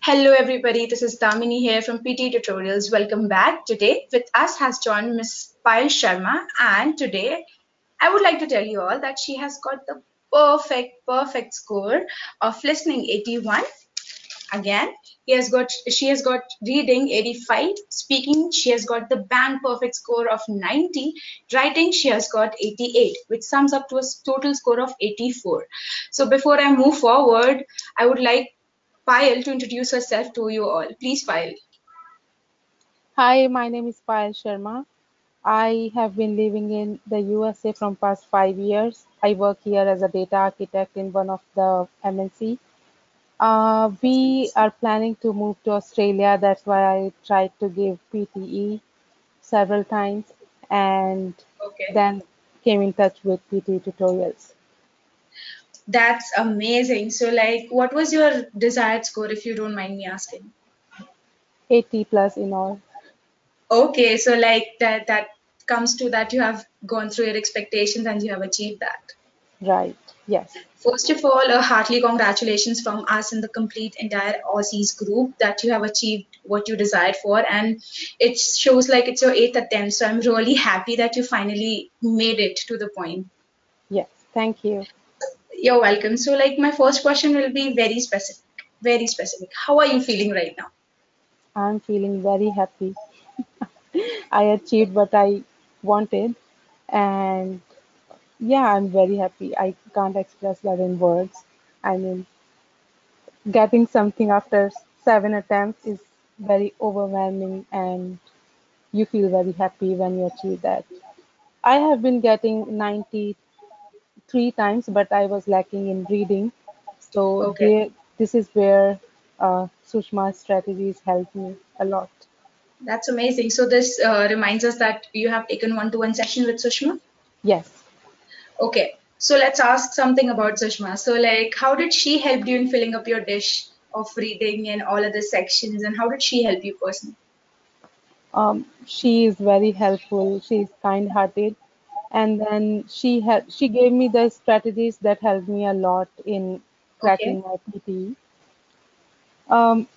Hello everybody, this is Damini here from PT Tutorials. Welcome back. Today with us has joined Miss Payal Sharma, and today I would like to tell you all that she has got the perfect score of listening 81. Again, she has got reading 85, speaking she has got the bang perfect score of 90, writing she has got 88, which sums up to a total score of 84. So before I move forward, I would like Payal to introduce herself to you all. Please, Payal. Hi, my name is Payal Sharma. I have been living in the USA from past 5 years. I work here as a data architect in one of the MNC. We are planning to move to Australia. That's why I tried to give PTE several times and Okay. then came in touch with PTE tutorials. That's amazing. So, like, what was your desired score, if you don't mind me asking? 80 plus in all. Okay, so like that comes to that you have gone through your expectations and you have achieved that. Right. Yes. First of all, a heartily congratulations from us and the complete entire AUSSIZZ group that you have achieved what you desired for, and it shows like it's your eighth attempt. So I'm really happy that you finally made it to the point. Yes. Thank you. You're welcome. So, like, my first question will be very specific. Very specific. How are you feeling right now? I'm feeling very happy. I achieved what I wanted, and yeah, I'm very happy. I can't express that in words. I mean, getting something after 7 attempts is very overwhelming, and you feel very happy when you achieve that. I have been getting 93 times, but I was lacking in reading. So Okay, this is where Sushma's strategies helped me a lot. that's amazing. So this reminds us that you have taken one-to-one session with Sushma. Yes. Okay, so let's ask something about Sushma. So, like, how did she help you in filling up your dish of reading and all other sections, and how did she help you personally? She is very helpful. She is kind-hearted, and then she gave me the strategies that helped me a lot in Okay, cracking my PT. Um,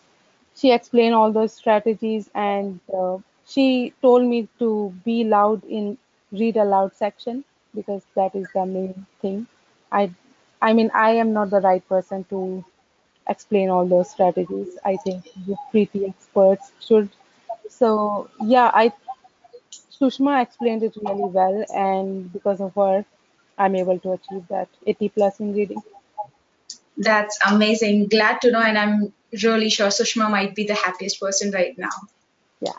she explained all those strategies, and she told me to be loud in read aloud section because that is the main thing. I I mean I am not the right person to explain all those strategies. I think the pretty experts should. So yeah, I Sushma explained it really well, and because of her, I'm able to achieve that 80 plus in reading. that's amazing. Glad to know, and I'm really sure Sushma might be the happiest person right now. Yeah.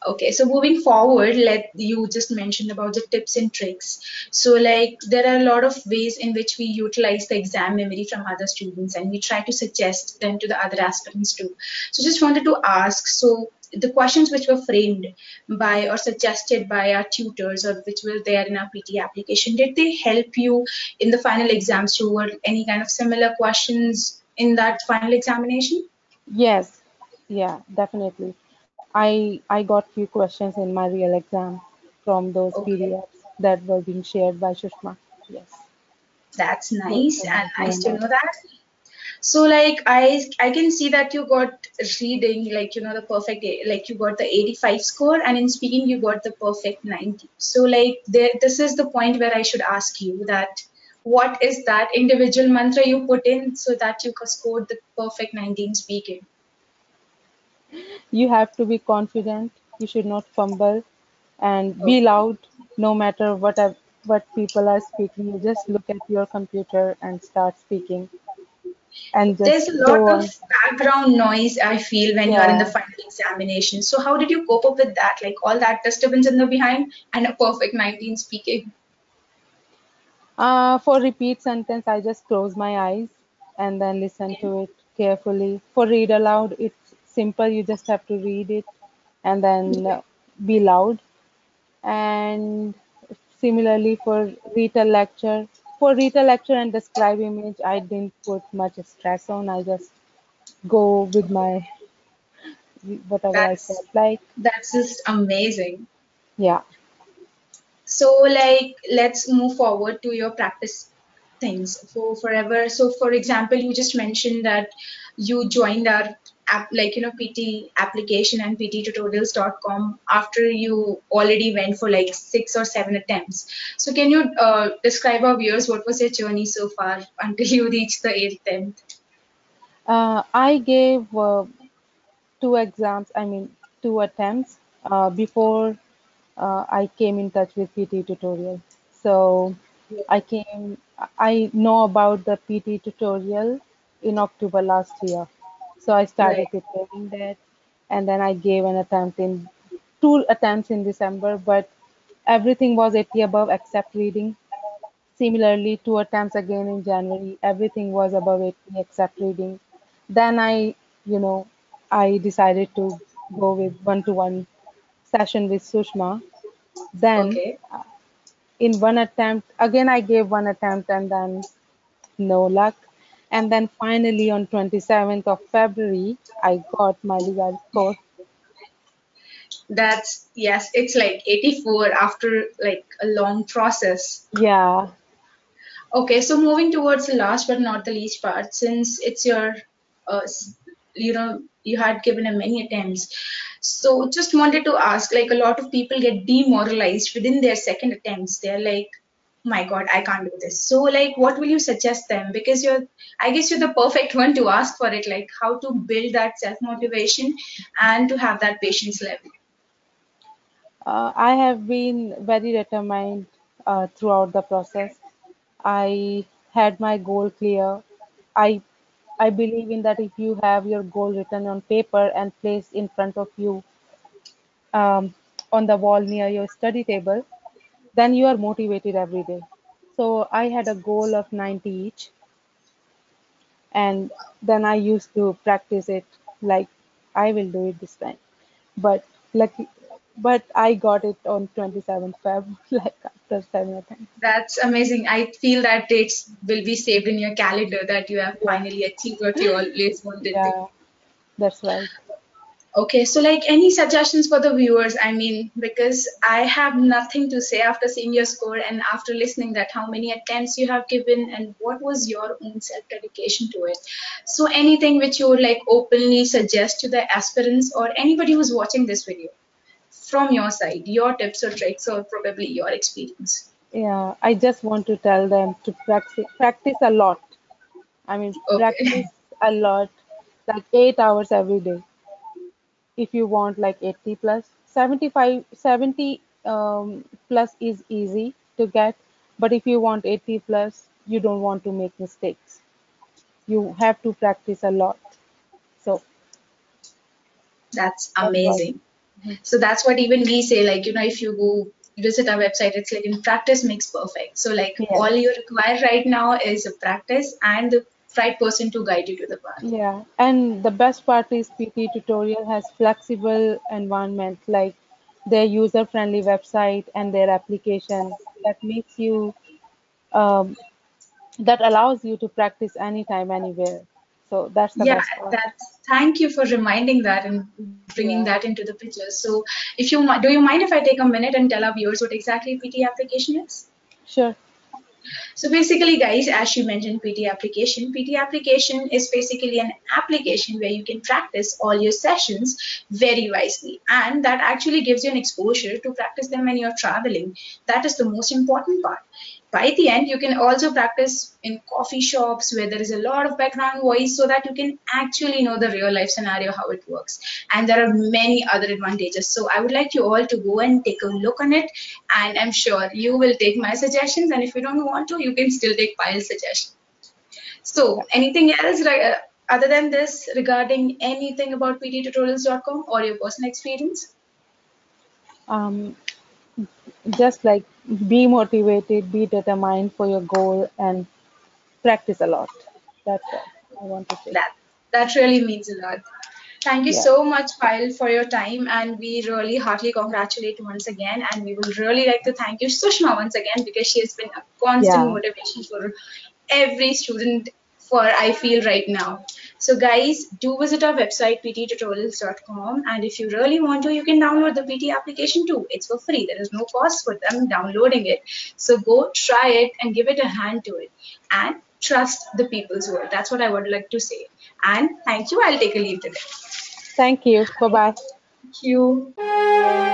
Okay, so moving forward, let you just mentioned about the tips and tricks. So like there are a lot of ways in which we utilize the exam memory from other students and we try to suggest them to the other aspirants too. So just wanted to ask, so the questions which were framed by or suggested by our tutors or which were there in our PT application, did they help you in the final exams too, or any kind of similar questions in that final examination? Yes. Yeah, definitely. I got few questions in my real exam from those Okay. PDFs that were being shared by Shushma. Yes. That's So nice so and helped me a nice to lot. know that. So like I can see that you got reading like the perfect like you got the 85 score, and in speaking you got the perfect 90. So like this is the point where I should ask you that what is that individual mantra you put in so that you scored the perfect 90 in speaking? You have to be confident. You should not fumble and be Okay. loud no matter what people are speaking. You just look at your computer and start speaking and There's just a lot go of on. background noise I feel when you are in the Yeah. final examination. So how did you cope up with that? Like all that disturbance in the behind and a perfect 19 speaking. For repeat sentence, I just close my eyes and then listen to it carefully. For read aloud, it's simple. You just have to read it and then be loud. And similarly for retail lecture and describe image, I didn't put much stress on. I just go with my whatever I That's felt like. that's just amazing. Yeah. So like let's move forward to your practice things for forever. So for example, you just mentioned that you joined our app, like, PT application and PTtutorials.com after you already went for like 6 or 7 attempts. So can you describe our viewers what was your journey so far until you reached the eighth attempt? I gave two exams, I mean, two attempts before I came in touch with PT tutorial. So I know about the PT tutorial in October last year. So I Right. started preparing that, and then I gave an attempt in two attempts in December, but everything was 80 above except reading. Similarly, two attempts again in January, everything was above 80 except reading. Then I decided to go with one-to-one session with Sushma. Then Okay. in one attempt, again I gave one attempt and then no luck. And then finally on 27th of February, I got my desired score. That's, yes, it's like 84 after like a long process. Yeah. Okay, so moving towards the last but not the least part, since it's your, you had given a many attempts. So just wanted to ask, like a lot of people get demoralized within their second attempts. They're like, my God, I can't do this. So like, what will you suggest them? Because I guess you're the perfect one to ask for it, like how to build that self-motivation and to have that patience level. I have been very determined throughout the process. I had my goal clear. I I believe in that if you have your goal written on paper and placed in front of you um, on the wall near your study table, then you are motivated every day. So I had a goal of 90 each, and then I used to practice it like I will do it this time. But lucky, but I got it on 27th Feb, like after 7 attempts. That's amazing. I feel that dates will be saved in your calendar that you have Yeah, finally achieved what you always wanted to. yeah, that's right. Okay, so like any suggestions for the viewers? I mean, because I have nothing to say after seeing your score and after listening that how many attempts you have given and what was your own self-dedication to it. So anything which you would like openly suggest to the aspirants or anybody who's watching this video from your side, your tips or tricks or probably your experience. Yeah, I just want to tell them to practice a lot. I mean, Okay. practice a lot, like 8 hours every day. If you want like 80 plus, 75, 70 plus is easy to get. But if you want 80 plus, you don't want to make mistakes. You have to practice a lot. So That's that's what. amazing. Mhm. So that's what even we say, like, if you go visit our website, it's like in practice makes perfect. So like all Yes. you require right now is a practice and the right person to guide you to the path. Yeah, and the best part is PT Tutorial has flexible environment like their user-friendly website and their application that makes you um, that allows you to practice anytime, anywhere. So that's the Yeah, best part. that's thank you for reminding that and bringing that Yeah, into the picture. So if you do you mind if I take a minute and tell our viewers what exactly PT application is? sure. So basically, guys, as she mentioned, PT application is basically an application where you can practice all your sessions very wisely. And that actually gives you an exposure to practice them when you're traveling. That is the most important part. By the end, you can also practice in coffee shops where there is a lot of background voice so that you can actually know the real life scenario, how it works. And there are many other advantages. So I would like you all to go and take a look on it. And I'm sure you will take my suggestions. And if you don't want to, you can still take Payal's suggestion. Yeah. So anything else other than this regarding anything about pttutorials.com or your personal experience? Um, just like be motivated, be determined for your goal, and practice a lot. That's all I want to say. That that really means a lot. Thank you Yeah. so much, Pyle, for your time, and we really heartily congratulate you once again. And we would really like to thank you, Sushma, once again because she has been a constant Yeah. motivation for every student. For I feel right now. So, guys, do visit our website pttutorials.com, and if you really want to, you can download the PT application too. It's for free. There is no cost for them downloading it. So go try it and give it a hand to it. And trust the people's word. That's what I would like to say. And thank you. I'll take a leave today. Thank you. Bye bye. Thank you.